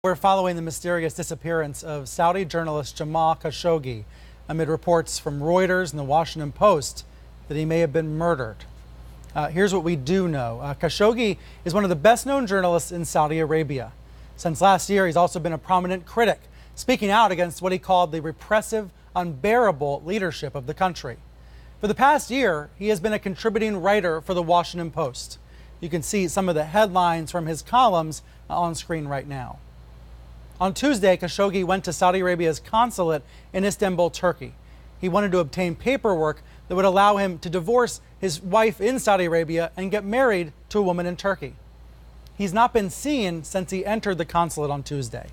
We're following the mysterious disappearance of Saudi journalist Jamal Khashoggi amid reports from Reuters and the Washington Post that he may have been murdered. Here's what we do know. Khashoggi is one of the best-known journalists in Saudi Arabia. Since last year, he's also been a prominent critic, speaking out against what he called the repressive, unbearable leadership of the country. For the past year, he has been a contributing writer for the Washington Post. You can see some of the headlines from his columns on screen right now. On Tuesday, Khashoggi went to Saudi Arabia's consulate in Istanbul, Turkey. He wanted to obtain paperwork that would allow him to divorce his wife in Saudi Arabia and get married to a woman in Turkey. He's not been seen since he entered the consulate on Tuesday,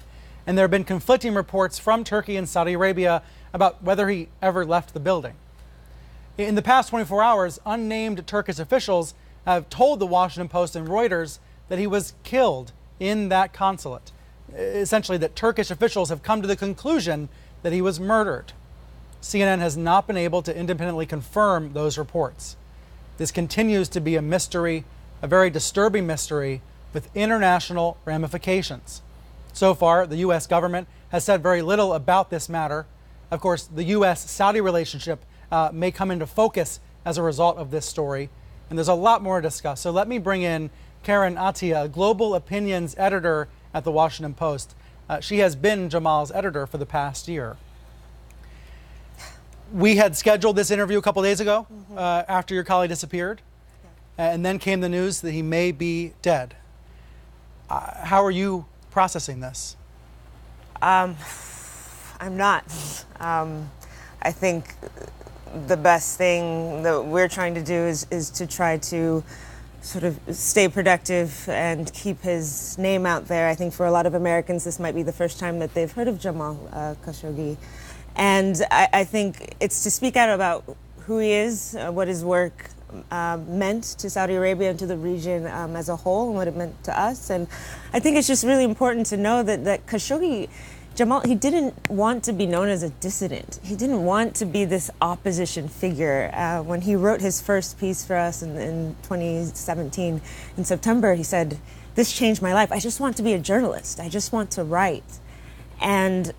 and there have been conflicting reports from Turkey and Saudi Arabia about whether he ever left the building. In the past 24 hours, unnamed Turkish officials have told the Washington Post and Reuters that he was killed in that consulate. Essentially, that Turkish officials have come to the conclusion that he was murdered. CNN has not been able to independently confirm those reports. This continues to be a mystery, a very disturbing mystery with international ramifications. So far, the U.S. government has said very little about this matter. Of course, the U.S.-Saudi relationship may come into focus as a result of this story, and there's a lot more to discuss. So let me bring in Karen Attiah, global opinions editor at the Washington Post. She has been Jamal's editor for the past year. We had scheduled this interview a couple days ago after your colleague disappeared, and then came the news that he may be dead. How are you processing this? I'm not. I think the best thing that we're trying to do is to try to sort of stay productive and keep his name out there. I think for a lot of Americans, this might be the first time that they've heard of Jamal Khashoggi. And I think it's to speak out about who he is, what his work meant to Saudi Arabia and to the region as a whole, and what it meant to us. And I think it's just really important to know that Khashoggi, Jamal, he didn't want to be known as a dissident. He didn't want to be this opposition figure. When he wrote his first piece for us in 2017, in September, he said, "This changed my life. I just want to be a journalist. I just want to write." And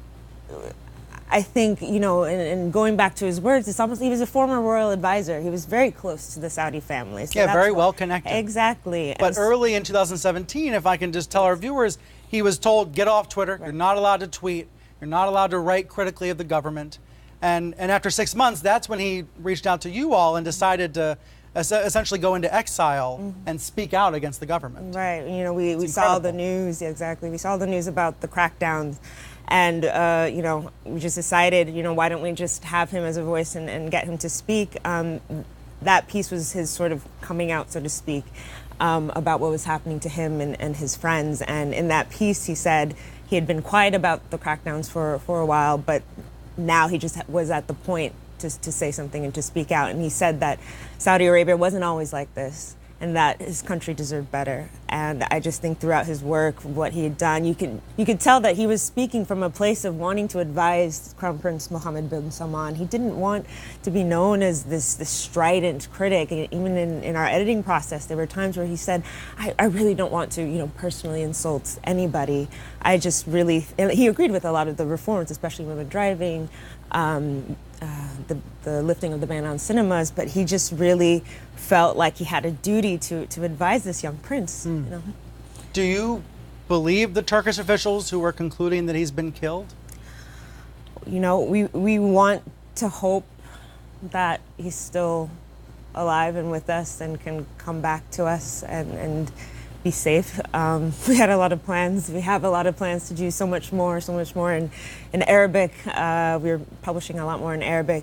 I think, you know, and going back to his words, it's almost, he was a former royal advisor. He was very close to the Saudi family. So yeah, very well connected. Exactly. But early in 2017, if I can just tell our viewers, he was told, get off Twitter. Right. You're not allowed to tweet. You're not allowed to write critically of the government. And after 6 months, that's when he reached out to you all and decided to essentially go into exile and speak out against the government. Right. You know, we saw the news. Exactly. We saw the news about the crackdowns. And, you know, we just decided, you know, why don't we just have him as a voice and get him to speak? That piece was his sort of coming out, so to speak, about what was happening to him and his friends. And in that piece, he said he had been quiet about the crackdowns for a while, but now he just was at the point to say something and to speak out. And he said that Saudi Arabia wasn't always like this, and that his country deserved better. And I just think throughout his work, what he had done, you could tell that he was speaking from a place of wanting to advise Crown Prince Mohammed bin Salman. He didn't want to be known as this strident critic. And even in our editing process, there were times where he said, I really don't want to, you know, personally insult anybody. I just really, and he agreed with a lot of the reforms, especially women driving, the lifting of the ban on cinemas, but he just really felt like he had a duty to advise this young prince. You know? Do you believe the Turkish officials who were concluding that he's been killed? You know, we want to hope that he's still alive and with us and can come back to us and be safe. We had a lot of plans. We have a lot of plans to do so much more in Arabic. We're publishing a lot more in Arabic.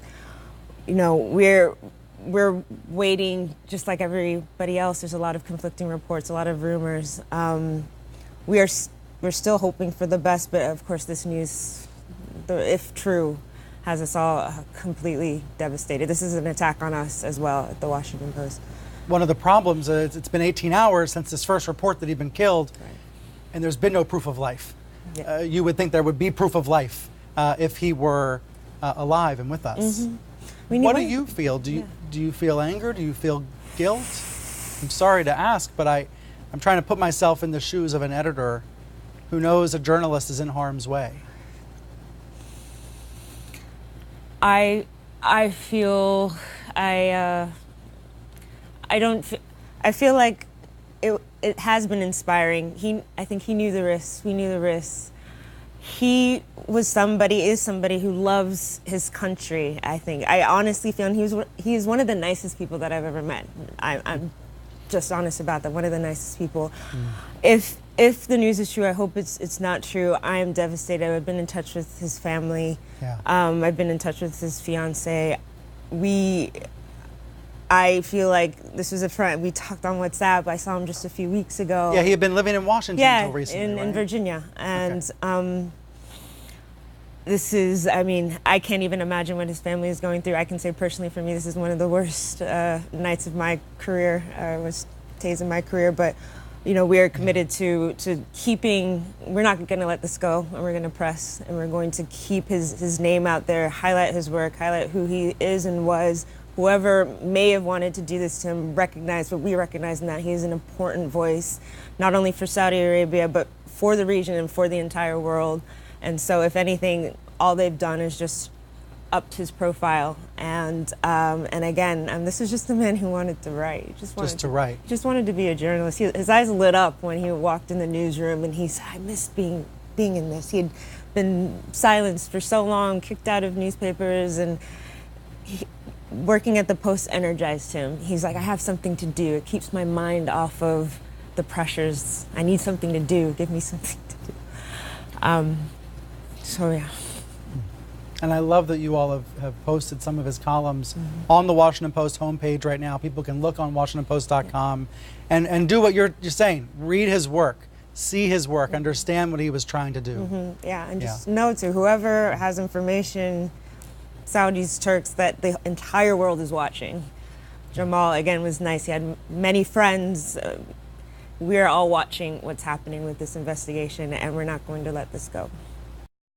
You know, we're waiting just like everybody else. There's a lot of conflicting reports, a lot of rumors. We're still hoping for the best, but of course this news, if true, has us all completely devastated. This is an attack on us as well at the Washington Post. One of the problems is it's been 18 hours since this first report that he'd been killed, and there's been no proof of life. Yeah. You would think there would be proof of life if he were alive and with us. What do you feel? Do you feel anger? Do you feel guilt? I'm sorry to ask, but I'm trying to put myself in the shoes of an editor who knows a journalist is in harm's way? I feel I feel like it has been inspiring. I think he knew the risks. We knew the risks. He is somebody who loves his country. I honestly feel, and he is one of the nicest people that I've ever met. I'm just honest about that. One of the nicest people. If the news is true, I hope it's not true. I am devastated. I've been in touch with his family. Yeah. I've been in touch with his fiance. I feel like this was a friend. We talked on WhatsApp. I saw him just a few weeks ago. Yeah, he had been living in Washington until recently, in right? Virginia. And this is, I can't even imagine what his family is going through. I can say personally for me, this is one of the worst nights of my career, worst days of my career. But, we are committed to keeping, we're not going to let this go, and we're going to press, and we're going to keep his name out there, highlight his work, highlight who he is and was. Whoever may have wanted to do this to him recognize what we recognize in that he is an important voice, not only for Saudi Arabia, but for the region and for the entire world. And so if anything, all they've done is just upped his profile. And again, this is just the man who wanted to write. He just wanted to be a journalist. His eyes lit up when he walked in the newsroom, and he said, I missed being in this. He had been silenced for so long, kicked out of newspapers, and working at the Post energized him. He's like, I have something to do. It keeps my mind off of the pressures. I need something to do. Give me something to do. So yeah. And I love that you all have posted some of his columns on the Washington Post homepage right now. People can look on WashingtonPost.com and do what you're saying. Read his work, see his work, understand what he was trying to do. Yeah, and just know to whoever has information, Saudis, Turks, that the entire world is watching. Jamal, again, was nice. He had many friends. We're all watching what's happening with this investigation, and we're not going to let this go.